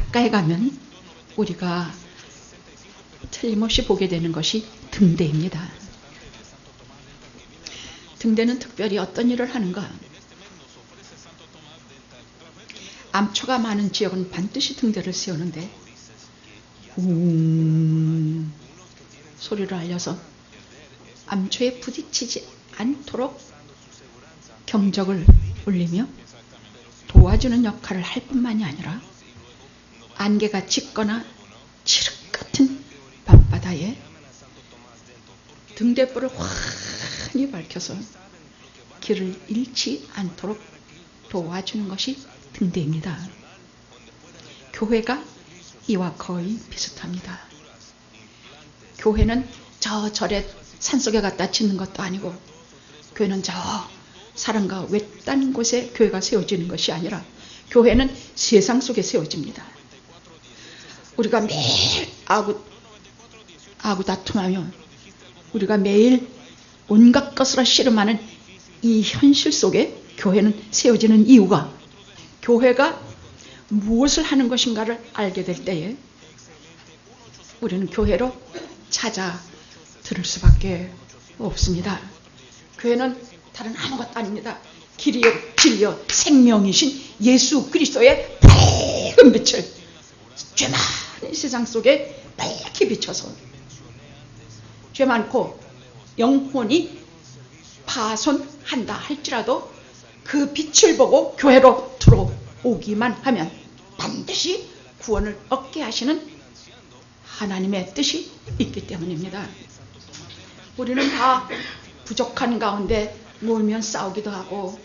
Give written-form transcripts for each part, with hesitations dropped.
가까이 가면 우리가 틀림없이 보게 되는 것이 등대입니다. 등대는 특별히 어떤 일을 하는가? 암초가 많은 지역은 반드시 등대를 세우는데 소리를 알려서 암초에 부딪히지 않도록 경적을 울리며 도와주는 역할을 할 뿐만이 아니라 안개가 짙거나 칠흑 같은 밤바다에 등대불을 환히 밝혀서 길을 잃지 않도록 도와주는 것이 등대입니다. 교회가 이와 거의 비슷합니다. 교회는 저 절에 산속에 갖다 짓는 것도 아니고, 교회는 저 사람과 외딴 곳에 교회가 세워지는 것이 아니라 교회는 세상 속에 세워집니다. 우리가 매일 아구 다툼하며 우리가 매일 온갖 것으로 씨름하는 이 현실 속에 교회는 세워지는 이유가, 교회가 무엇을 하는 것인가를 알게 될 때에 우리는 교회로 찾아 들을 수밖에 없습니다. 교회는 다른 아무것도 아닙니다. 길이요 진리요 생명이신 예수 그리스도의 밝은 빛을 죄 많은 세상 속에 밝게 비춰서 죄 많고 영혼이 파손한다 할지라도 그 빛을 보고 교회로 들어오기만 하면 반드시 구원을 얻게 하시는 하나님의 뜻이 있기 때문입니다. 우리는 다 부족한 가운데 모이면 싸우기도 하고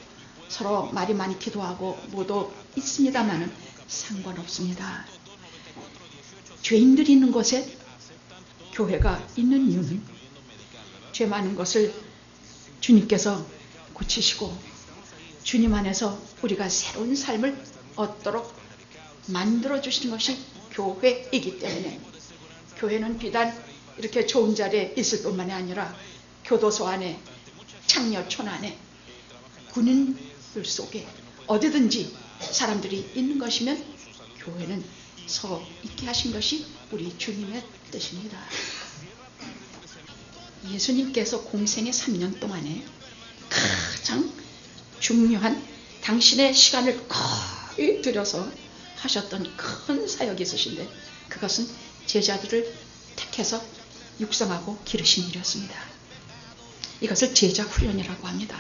서로 말이 많기도 하고 모두 있습니다만은 상관없습니다. 죄인들이 있는 곳에 교회가 있는 이유는 죄 많은 것을 주님께서 고치시고 주님 안에서 우리가 새로운 삶을 얻도록 만들어 주시는 것이 교회이기 때문에, 교회는 비단 이렇게 좋은 자리에 있을 뿐만이 아니라 교도소 안에, 창녀촌 안에, 군인들 속에 어디든지 사람들이 있는 것이면 교회는 서 있게 하신 것이 우리 주님의 뜻입니다. 예수님께서 공생의 3년 동안에 가장 중요한 당신의 시간을 거의 들여서 하셨던 큰 사역이 있으신데, 그것은 제자들을 택해서 육성하고 기르신 일이었습니다. 이것을 제자 훈련이라고 합니다.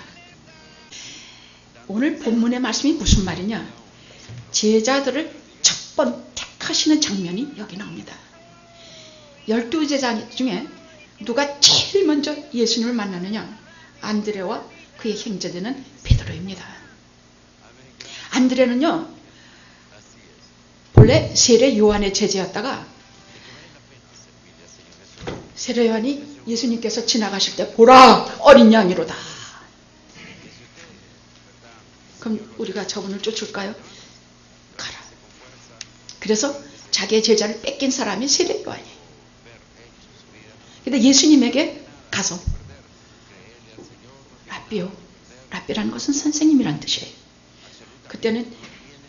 오늘 본문의 말씀이 무슨 말이냐? 제자들을 첫 번 택하시는 장면이 여기 나옵니다. 12제자 중에 누가 제일 먼저 예수님을 만나느냐? 안드레와 그의 형제되는 베드로입니다. 안드레는요, 본래 세례 요한의 제자였다가 세례 요한이 예수님께서 지나가실 때 보라 어린 양이로다. 그럼 우리가 저분을 쫓을까요? 가라. 그래서 자기의 제자를 뺏긴 사람이 세례 요한이에요. 근데 예수님에게 가서 라비요, 라비라는 것은 선생님이란 뜻이에요. 그때는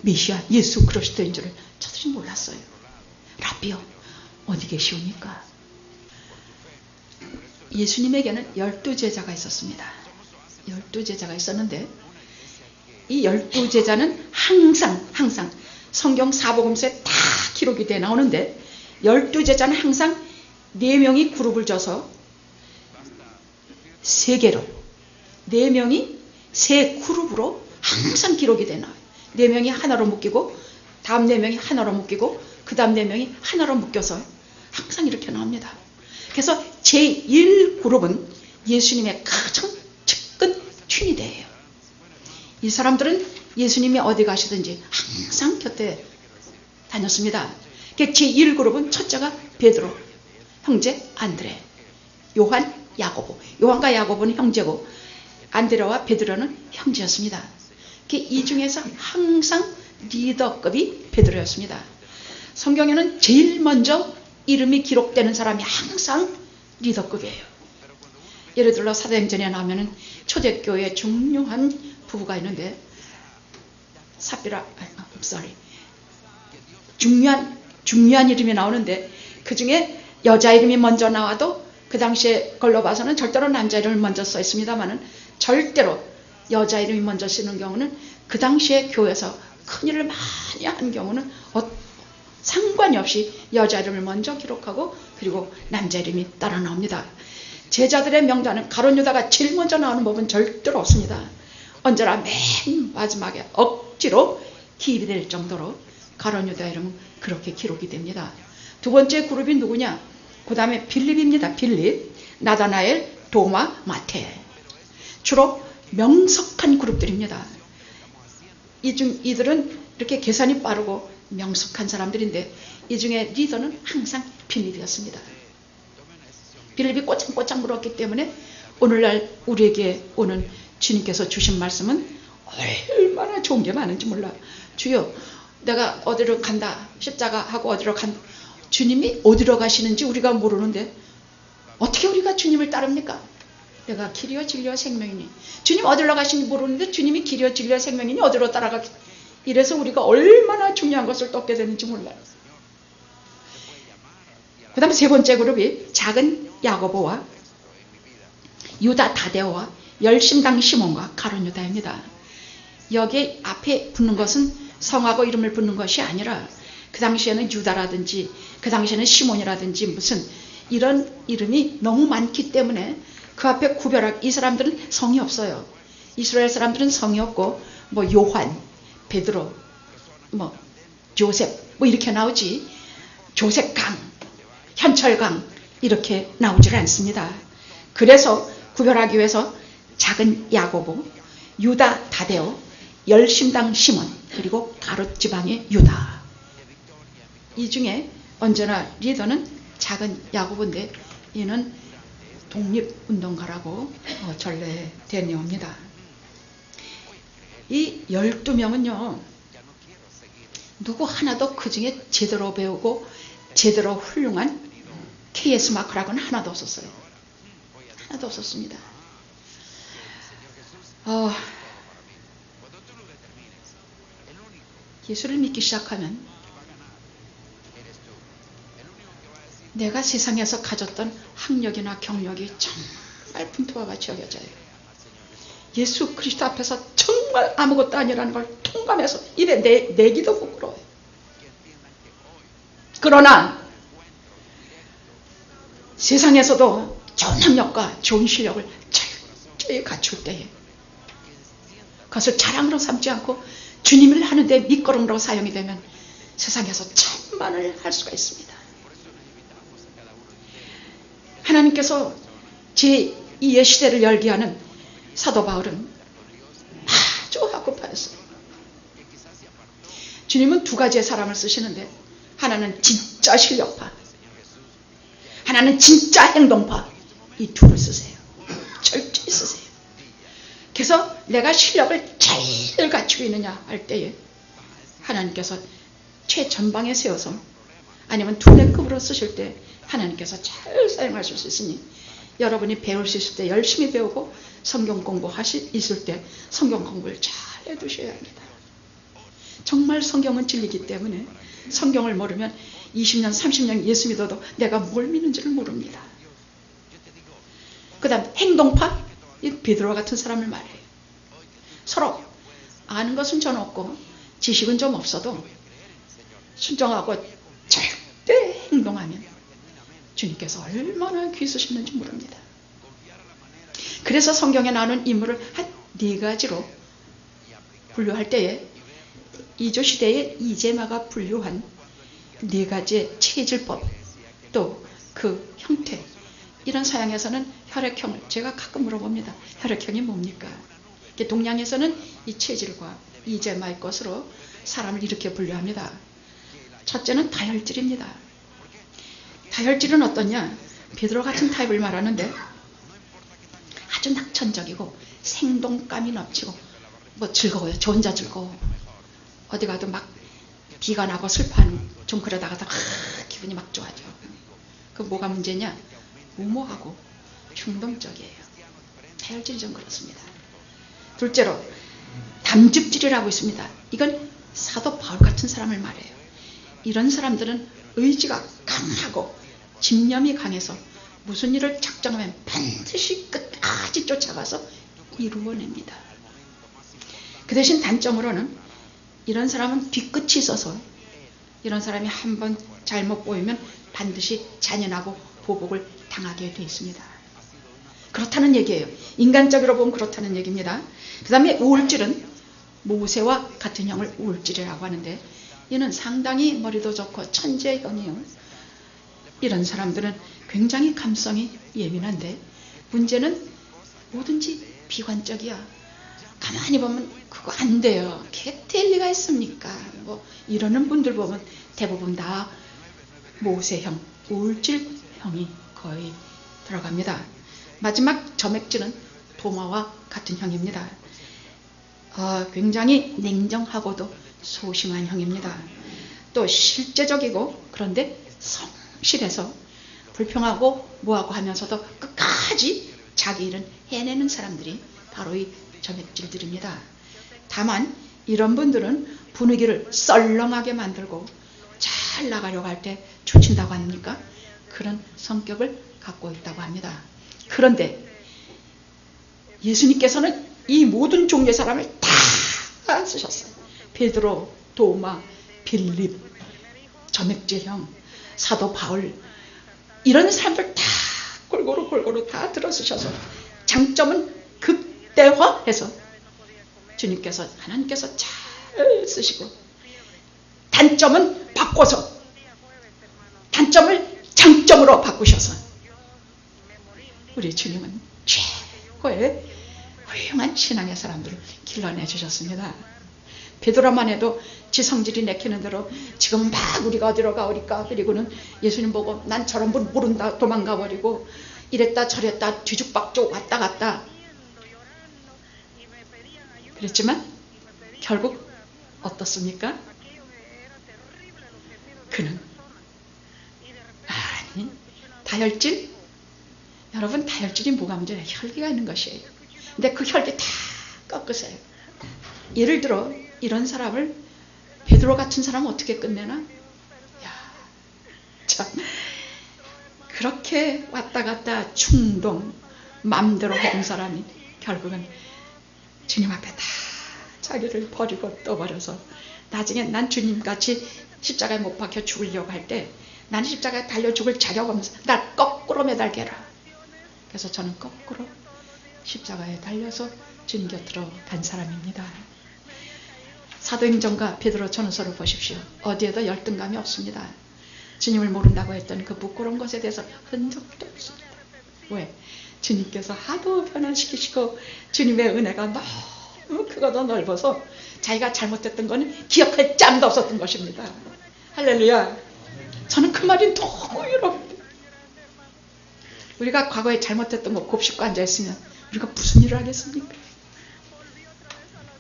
메시아 예수 그리스도인 줄을 저들이 몰랐어요. 라비요, 어디 계시옵니까? 예수님에게는 12제자가 있었습니다. 12제자가 있었는데 이 12제자는 항상 성경 사복음서에 다 기록이 돼 나오는데, 12제자는 항상 4명이 그룹을 져서 3개로, 4명이 3그룹으로 항상 기록이 돼 나와요. 4명이 하나로 묶이고, 다음 4명이 하나로 묶이고, 그 다음 4명이 하나로 묶여서 항상 이렇게 나옵니다. 그래서 제1그룹은 예수님의 가장 측근 춘이대예요. 이 사람들은 예수님이 어디 가시든지 항상 곁에 다녔습니다. 제1그룹은 첫째가 베드로, 형제 안드레, 요한, 야고보. 요한과 야고보는 형제고 안드레와 베드로는 형제였습니다. 이 중에서 항상 리더급이 베드로였습니다. 성경에는 제일 먼저 이름이 기록되는 사람이 항상 리더급이에요. 예를 들어 사도행전에 나오면 초대교회에 중요한 부부가 있는데 중요한 중요한 이름이 나오는데 그 중에 여자 이름이 먼저 나와도 그 당시에 걸로 봐서는 절대로 남자 이름을 먼저 써 있습니다만은 절대로 여자 이름이 먼저 쓰는 경우는 그 당시에 교회에서 큰일을 많이 한 경우는 상관이 없이 여자 이름을 먼저 기록하고 그리고 남자 이름이 따라 나옵니다. 제자들의 명단은 가룟 유다가 제일 먼저 나오는 법은 절대로 없습니다. 언제나 맨 마지막에 억지로 기입이 될 정도로 가룟 유다 이름은 그렇게 기록이 됩니다. 두 번째 그룹이 누구냐? 그 다음에 빌립입니다. 빌립, 나다나엘, 도마, 마태. 주로 명석한 그룹들입니다. 이들은 이렇게 계산이 빠르고 명석한 사람들인데 이 중에 리더는 항상 빌립이었습니다. 빌립이 꼬장꼬장 물었기 때문에 오늘날 우리에게 오는 주님께서 주신 말씀은 얼마나 좋은 게 많은지 몰라. 주여, 내가 어디로 간다. 십자가 하고 어디로 간다. 주님이 어디로 가시는지 우리가 모르는데 어떻게 우리가 주님을 따릅니까? 내가 길이요 진리요 생명이니. 주님 어디로 가시는지 모르는데 주님이 길이요 진리요 생명이니 어디로 따라가기. 이래서 우리가 얼마나 중요한 것을 또 얻게 되는지 몰라요. 그 다음에 세 번째 그룹이 작은 야고보와 유다 다데오와 열심당 시몬과 가룟 유다입니다. 여기 앞에 붙는 것은 성하고 이름을 붙는 것이 아니라 그 당시에는 유다라든지 그 당시에는 시몬이라든지 무슨 이런 이름이 너무 많기 때문에 그 앞에 구별하기. 이 사람들은 성이 없어요. 이스라엘 사람들은 성이 없고 뭐 요한, 베드로, 뭐 조셉 뭐 이렇게 나오지 조셉강, 현철강 이렇게 나오질 않습니다. 그래서 구별하기 위해서 작은 야고보, 유다 다데오, 열심당 시몬 그리고 가롯 지방의 유다. 이 중에 언제나 리더는 작은 야고보인데 이는 독립운동가라고 전래된 내용입니다. 이 12명은요. 누구 하나도 그 중에 제대로 배우고 제대로 훌륭한 KS 마크라고는 하나도 없었어요. 하나도 없었습니다. 예수를 믿기 시작하면 내가 세상에서 가졌던 학력이나 경력이 정말 분투와 같이 여겨져요. 예수 그리스도 앞에서 정말 아무것도 아니라는 걸 통감해서 입에 내기도 부끄러워요. 그러나 세상에서도 좋은 학력과 좋은 실력을 철저히 갖출 때에 그것을 자랑으로 삼지 않고 주님을 하는데 밑거름으로 사용이 되면 세상에서 천만을 할 수가 있습니다. 하나님께서 제2의 시대를 열게 하는 사도 바울은 아주 학급하였어요. 주님은 두 가지의 사람을 쓰시는데 하나는 진짜 실력파, 하나는 진짜 행동파. 이 둘을 쓰세요. 철저히 쓰세요. 그래서 내가 실력을 잘 갖추고 있느냐 할 때에 하나님께서 최전방에 세워서 아니면 두뇌급으로 쓰실 때 하나님께서 잘 사용하실 수 있으니 여러분이 배울 수 있을 때 열심히 배우고 성경 공부하실 때 성경 공부를 잘 해두셔야 합니다. 정말 성경은 진리이기 때문에 성경을 모르면 20년 30년 예수 믿어도 내가 뭘 믿는지를 모릅니다. 그 다음 행동파, 이 베드로 같은 사람을 말해요. 서로 아는 것은 전 없고 지식은 좀 없어도 순종하고 절대 행동하면 주님께서 얼마나 귀 쓰시는지 모릅니다. 그래서 성경에 나오는 인물을 한 4가지로 분류할 때에 이조 시대의 이재마가 분류한 4가지의 체질법 또 그 형태 이런 서양에서는 혈액형을 제가 가끔 물어봅니다. 혈액형이 뭡니까? 동양에서는 이 체질과 이재마의 것으로 사람을 이렇게 분류합니다. 첫째는 다혈질입니다. 다혈질은 어떠냐? 베드로 같은 타입을 말하는데 아주 낙천적이고 생동감이 넘치고 뭐 즐거워요. 저 혼자 즐거워. 어디 가도 막 비가 나고 슬퍼하는 좀 그러다가도 기분이 막 좋아져. 그 뭐가 문제냐? 무모하고 충동적이에요. 다혈질이 좀 그렇습니다. 둘째로 담즙질이라고 있습니다. 이건 사도 바울 같은 사람을 말해요. 이런 사람들은 의지가 강하고 집념이 강해서 무슨 일을 작정하면 반드시 끝까지 쫓아가서 이루어냅니다. 그 대신 단점으로는 이런 사람은 뒤끝이 있어서 이런 사람이 한번 잘못 보이면 반드시 잔인하고 보복을 당하게 되어 있습니다. 그렇다는 얘기예요. 인간적으로 보면 그렇다는 얘기입니다. 그 다음에 우울질은 모세와 같은 형을 우울질이라고 하는데 이는 상당히 머리도 좋고 천재형이에요. 이런 사람들은 굉장히 감성이 예민한데 문제는 뭐든지 비관적이야. 가만히 보면 그거 안 돼요. 그게 될 리가 있습니까? 뭐 이러는 분들 보면 대부분 다 모세형, 우울질형이 거의 들어갑니다. 마지막 점액질은 도마와 같은 형입니다. 굉장히 냉정하고도 소심한 형입니다. 또 실제적이고 그런데 성실해서 불평하고 뭐하고 하면서도 끝까지 자기 일은 해내는 사람들이 바로 이 점액질들입니다. 다만 이런 분들은 분위기를 썰렁하게 만들고 잘 나가려고 할 때 추친다고 합니까? 그런 성격을 갖고 있다고 합니다. 그런데 예수님께서는 이 모든 종류의 사람을 다 쓰셨어요. 베드로, 도마, 빌립, 점액질형, 사도 바울 이런 사람들 다 골고루 다 들어쓰셔서 장점은 극대화해서 주님께서 하나님께서 잘 쓰시고 단점은 바꿔서 단점을 장점으로 바꾸셔서 우리 주님은 최고의 훌륭한 신앙의 사람들을 길러내 주셨습니다. 베드로만 해도 지 성질이 내키는 대로 지금 막 우리가 어디로 가오리까 그리고는 예수님 보고 난 저런 분 모른다 도망가 버리고 이랬다 저랬다 뒤죽박죽 왔다 갔다 그랬지만 결국 어떻습니까? 그는 다혈질? 여러분 다혈질이 뭐가 문제예요? 혈기가 있는 것이에요. 근데 그 혈기 다 꺾으세요. 예를 들어 이런 사람을 베드로 같은 사람은 어떻게 끝내나? 참 그렇게 왔다 갔다 충동 맘대로 하는 사람이 결국은 주님 앞에 다 자기를 버리고 떠버려서 나중에 난 주님같이 십자가에 못 박혀 죽으려고 할 때 나는 십자가에 달려 죽을 자격 없면서 날 거꾸로 매달게 해라. 그래서 저는 거꾸로 십자가에 달려서 주님 곁으로 간 사람입니다. 사도행전과 베드로 전후서를 보십시오. 어디에도 열등감이 없습니다. 주님을 모른다고 했던 그 부끄러운 것에 대해서 흔적도 없습니다. 왜? 주님께서 하도 변화시키시고 주님의 은혜가 너무 크고도 넓어서 자기가 잘못했던 거는 기억할 짬도 없었던 것입니다. 할렐루야. 저는 그 말이 너무 위로입니다. 우리가 과거에 잘못했던 거 곱씹고 앉아있으면 우리가 무슨 일을 하겠습니까?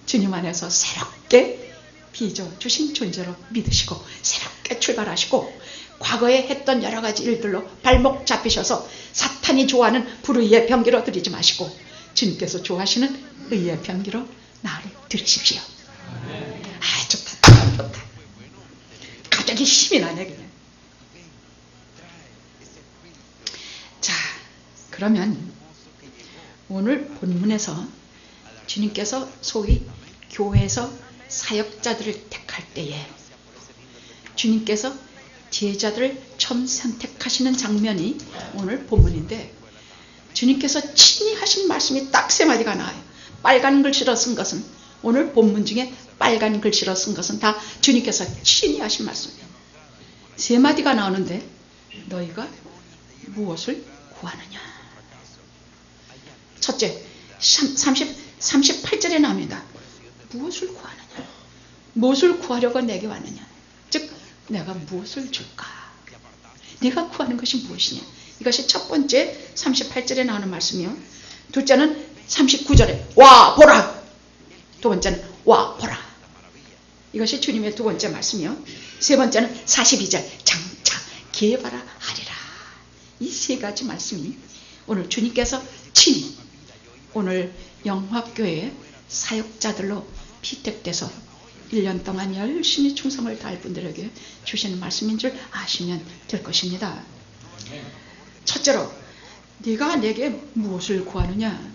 주님 안에서 새롭게 빚어 주신 존재로 믿으시고 새롭게 출발하시고 과거에 했던 여러 가지 일들로 발목 잡히셔서 사탄이 좋아하는 불의의 병기로 드리지 마시고 주님께서 좋아하시는 의의 병기로 나를 들으십시오. 좋다. 갑자기 힘이 나네 그냥. 자, 그러면 오늘 본문에서 주님께서 소위 교회에서 사역자들을 택할 때에 주님께서 제자들을 처음 선택하시는 장면이 오늘 본문인데 주님께서 친히 하신 말씀이 딱 세 마디가 나와요. 빨간 글씨로 쓴 것은 오늘 본문 중에 빨간 글씨로 쓴 것은 다 주님께서 친히 하신 말씀이에요. 세 마디가 나오는데 너희가 무엇을 구하느냐. 첫째 38절에 나옵니다. 무엇을 구하느냐. 무엇을 구하려고 내게 왔느냐. 즉 내가 무엇을 줄까. 내가 구하는 것이 무엇이냐. 이것이 첫 번째 38절에 나오는 말씀이요. 둘째는 39절에 와 보라. 두 번째는 와 보라. 이것이 주님의 두 번째 말씀이요. 세 번째는 42절 장차 기회바라 하리라. 이 세 가지 말씀이 오늘 주님께서 친히 오늘 영화교회의 사역자들로 피택돼서 1년 동안 열심히 충성을 다할 분들에게 주시는 말씀인 줄 아시면 될 것입니다. 첫째로 네가 내게 무엇을 구하느냐.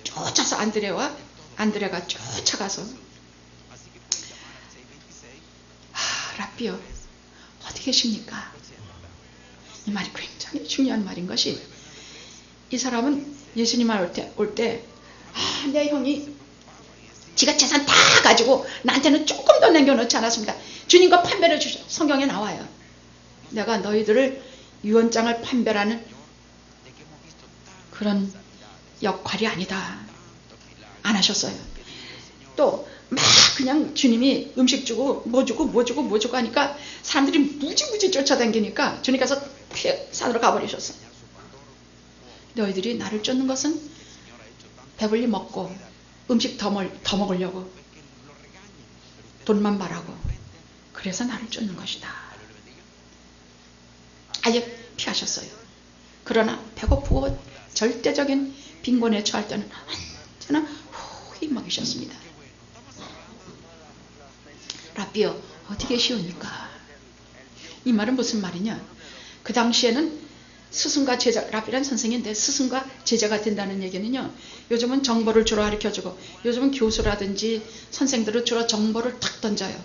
쫓아서 안드레가 쫓아가서 랍비요 어디 계십니까? 이 말이 굉장히 중요한 말인 것이, 이 사람은 예수님 올 때 내 형이 지가 재산 다 가지고 나한테는 조금 더 남겨놓지 않았습니다. 주님과 판별해 주셔. 성경에 나와요. 내가 너희들을 유언장을 판별하는 그런 역할이 아니다. 안 하셨어요. 또 막 그냥 주님이 음식 주고 뭐 주고 하니까 사람들이 무지무지 쫓아다니니까 주님께서 산으로 가버리셨어. 너희들이 나를 쫓는 것은 배불리 먹고 음식 더 먹으려고 돈만 바라고 그래서 나를 쫓는 것이다. 아예 피하셨어요. 그러나 배고프고 절대적인 빈곤에 처할 때는 언제나 후히 먹이셨습니다. 랍비요 어디 계시옵니까? 이 말은 무슨 말이냐. 그 당시에는 스승과 제자, 랍비란 선생인데 스승과 제자가 된다는 얘기는요, 요즘은 정보를 주로 가르쳐주고 요즘은 교수라든지 선생들을 주로 정보를 탁 던져요.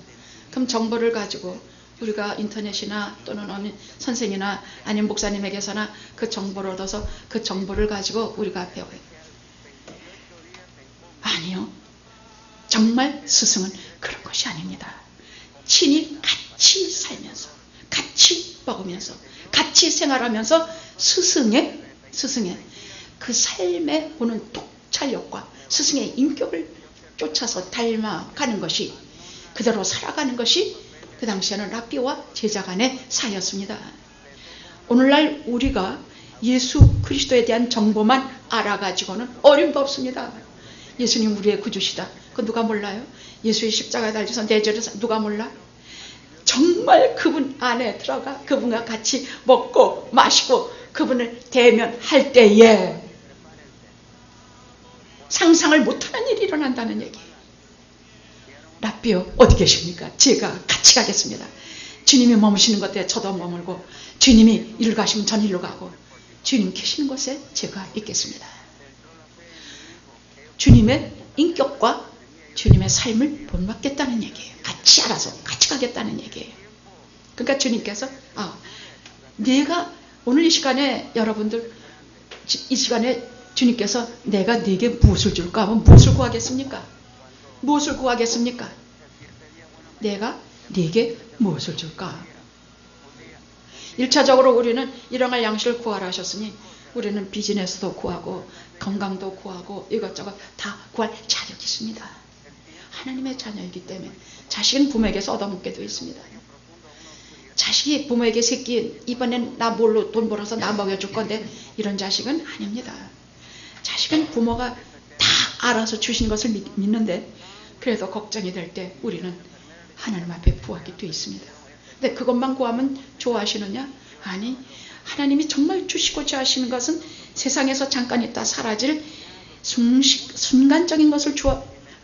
그럼 정보를 가지고 우리가 인터넷이나 또는 어느 선생이나 아니면 목사님에게서나 그 정보를 얻어서 그 정보를 가지고 우리가 배워요. 아니요. 정말 스승은 그런 것이 아닙니다. 친히 같이 살면서 같이 먹으면서 같이 생활하면서 스승의 그 삶에 보는 통찰력과 스승의 인격을 쫓아서 닮아가는 것이, 그대로 살아가는 것이 그 당시에는 랍비와 제자 간의 사이였습니다. 오늘날 우리가 예수 그리스도에 대한 정보만 알아가지고는 어림도 없습니다. 예수님 우리의 구주시다. 그거 누가 몰라요? 예수의 십자가에 달려서 내절해서 누가 몰라? 정말 그분 안에 들어가 그분과 같이 먹고 마시고 그분을 대면할 때에 상상을 못하는 일이 일어난다는 얘기예요. 랍비요 어디 계십니까? 제가 같이 가겠습니다. 주님이 머무시는 곳에 저도 머물고 주님이 일로 가시면 전 일로 가고 주님 계시는 곳에 제가 있겠습니다. 주님의 인격과 주님의 삶을 본받겠다는 얘기예요. 같이 알아서 같이 가겠다는 얘기예요. 그러니까 주님께서 내가 오늘 이 시간에 여러분들 이 시간에 주님께서 내가 네게 무엇을 줄까 하면 무엇을 구하겠습니까? 무엇을 구하겠습니까? 내가 네게 무엇을 줄까? 1차적으로 우리는 일용할 양식을 구하라 하셨으니 우리는 비즈니스도 구하고 건강도 구하고 이것저것 다 구할 자격이 있습니다. 하나님의 자녀이기 때문에. 자식은 부모에게서 얻어먹게 되어 있습니다. 자식이 부모에게 새끼 이번엔 나 뭘로 돈 벌어서 나 먹여줄 건데 이런 자식은 아닙니다. 자식은 부모가 다 알아서 주신 것을 믿는데 그래도 걱정이 될 때 우리는 하나님 앞에 부하게 되어 있습니다. 근데 그것만 구하면 좋아하시느냐? 아니, 하나님이 정말 주시고자 하시는 것은 세상에서 잠깐 있다 사라질 순간적인 것을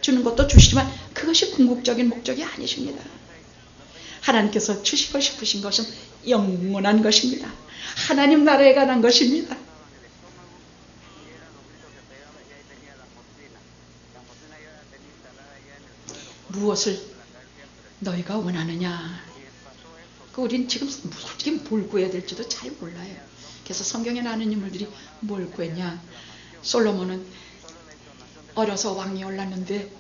주는 것도 주시지만 그것이 궁극적인 목적이 아니십니다. 하나님께서 주시고 싶으신 것은 영원한 것입니다. 하나님 나라에 관한 것입니다. 무엇을 너희가 원하느냐? 우린 지금 솔직히 뭘 구해야 될지도 잘 몰라요. 그래서 성경에 나오는 인물들이 뭘 구했냐? 솔로몬은 어려서 왕이 올랐는데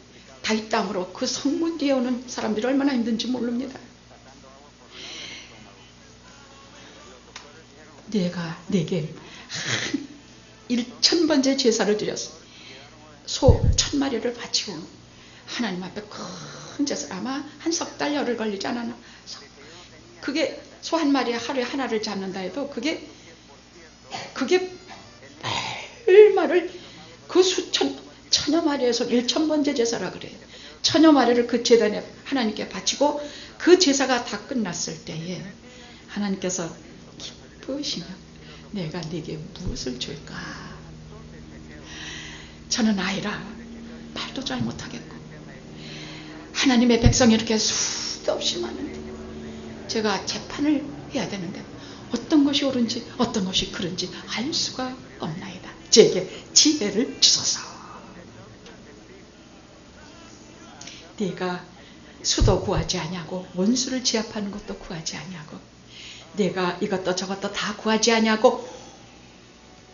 다윗 땅으로 그 성문 뒤에 오는 사람들이 얼마나 힘든지 모릅니다. 내가 내게 1000번째 제사를 드렸어. 소 1000마리를 바치고 하나님 앞에 큰 제사를 아마 한 석 달 열흘 걸리지 않았나. 그게 소 한 마리에 하루에 하나를 잡는다 해도 그게 얼마를 그 천여 마리에서 1000번째 제사라 그래요. 천여 마리를 그 제단에 하나님께 바치고 그 제사가 다 끝났을 때에 하나님께서 기쁘시면 내가 네게 무엇을 줄까? 저는 아이라 말도 잘 못하겠고 하나님의 백성이 이렇게 수도 없이 많은데 제가 재판을 해야 되는데 어떤 것이 옳은지 어떤 것이 그른지 알 수가 없나이다. 제게 지혜를 주소서. 네가 수도 구하지 아니하고 원수를 제압하는 것도 구하지 아니하고 내가 이것도 저것도 다 구하지 아니하고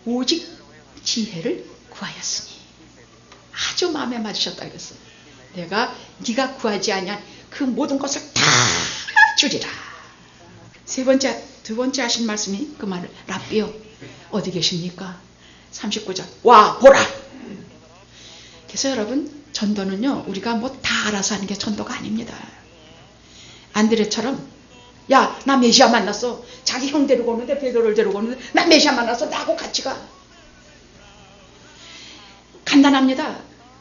오직 지혜를 구하였으니 아주 마음에 맞으셨다 그랬어요. 내가 네가 구하지 아니한 그 모든 것을 다 주리라. 두 번째 하신 말씀이 그 말을 랍비요 어디 계십니까? 39절 와 보라. 그래서 여러분 전도는요 우리가 뭐 다 알아서 하는 게 전도가 아닙니다. 안드레처럼 야 나 메시아 만났어. 자기 형 데리고 오는데 베드로를 데리고 오는데 나 메시아 만났어. 나하고 같이 가. 간단합니다.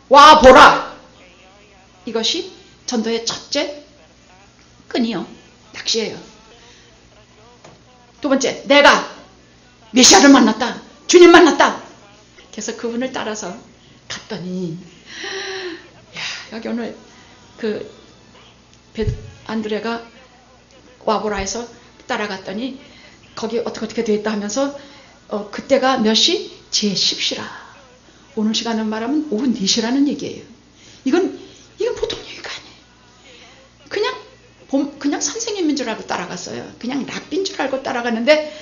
와 보라. 이것이 전도의 첫째 끈이요. 낚시예요. 두 번째 내가 메시아를 만났다. 주님 만났다. 그래서 그분을 따라서 갔더니 야, 여기 오늘 그 안드레가 와보라에서 따라갔더니 거기 어떻게 됐다 하면서 그때가 몇 시? 제 10시라. 오늘 시간을 말하면 오후 4시라는 얘기예요. 이건 보통 얘기가 아니에요. 그냥 선생님인 줄 알고 따라갔어요. 그냥 랍비인 줄 알고 따라갔는데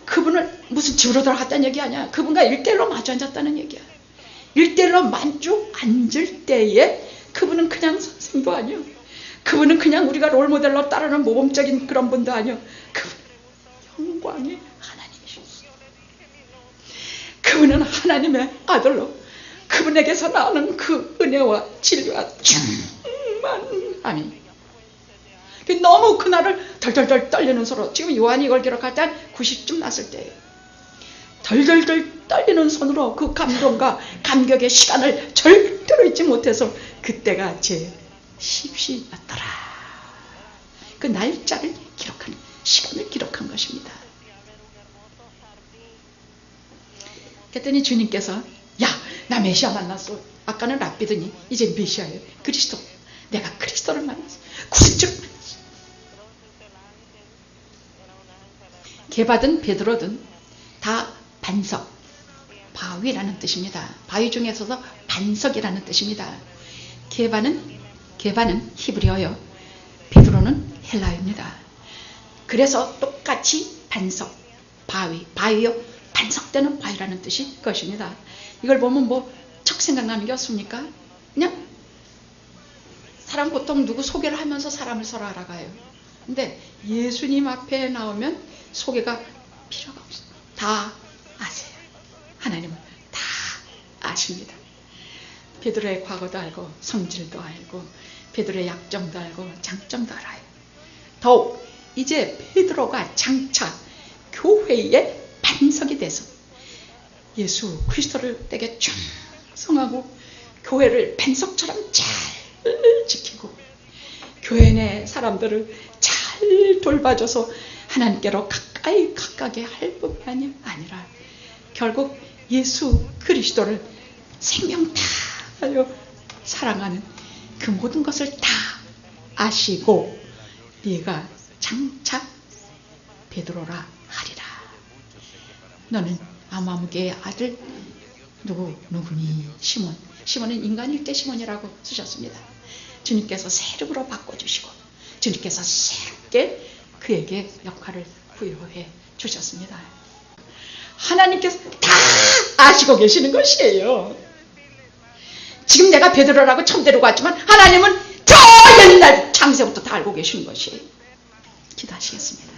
그분을 무슨 집으로 들어갔다는 얘기 아니야. 그분과 1대1로 마주 앉았다는 얘기야. 1대1로 마주 앉을 때에 그분은 그냥 선생도 아니요. 그분은 그냥 우리가 롤모델로 따르는 모범적인 그런 분도 아니요. 그분은 영광의 하나님이셨어요. 그분은 하나님의 아들로 그분에게서 나오는 그 은혜와 진리와 충만함이 너무 그날을 덜덜덜 떨리는 손으로 지금 요한이 이걸 기록할 때 한 90쯤 났을 때예요. 덜덜덜 떨리는 손으로 그 감동과 감격의 시간을 절대로 잊지 못해서 그때가 제 10시였더라. 그 날짜를 기록한 시간을 기록한 것입니다. 그랬더니 주님께서 야 나 메시아 만났어. 아까는 랍비더니 이제 메시아예요. 그리스도. 내가 그리스도를 만났어. 구주를 만났어. 개받은 베드로든 다 반석, 바위라는 뜻입니다. 바위 중에서도 반석이라는 뜻입니다. 개바는 히브리어요. 베드로는 헬라어입니다. 그래서 똑같이 반석, 바위요. 반석되는 바위라는 뜻이 그것입니다. 이걸 보면 뭐 척 생각나는 게 없습니까? 그냥 사람 보통 누구 소개를 하면서 사람을 서로 알아가요. 근데 예수님 앞에 나오면 소개가 필요가 없어요. 다 아세요. 하나님은 다 아십니다. 베드로의 과거도 알고 성질도 알고 베드로의 약점도 알고 장점도 알아요. 더욱 이제 베드로가 장차 교회의 반석이 돼서 예수 그리스도를 되게 충성하고 교회를 반석처럼 잘 지키고 교회 내 사람들을 잘 돌봐줘서 하나님께로 가까이 가게 할 뿐만이 아니라 결국 예수 그리스도를 생명 다하여 사랑하는 그 모든 것을 다 아시고 네가 장차 베드로라 하리라. 너는 아마무개의 아들 누구니? 시몬은 인간일 때 시몬이라고 쓰셨습니다. 주님께서 새 이름으로 바꿔주시고 주님께서 새롭게 그에게 역할을 부여해 주셨습니다. 하나님께서 다 아시고 계시는 것이에요. 지금 내가 베드로라고 처음 데리고 왔지만 하나님은 저 옛날 창세부터 다 알고 계시는 것이에요. 기도하시겠습니다.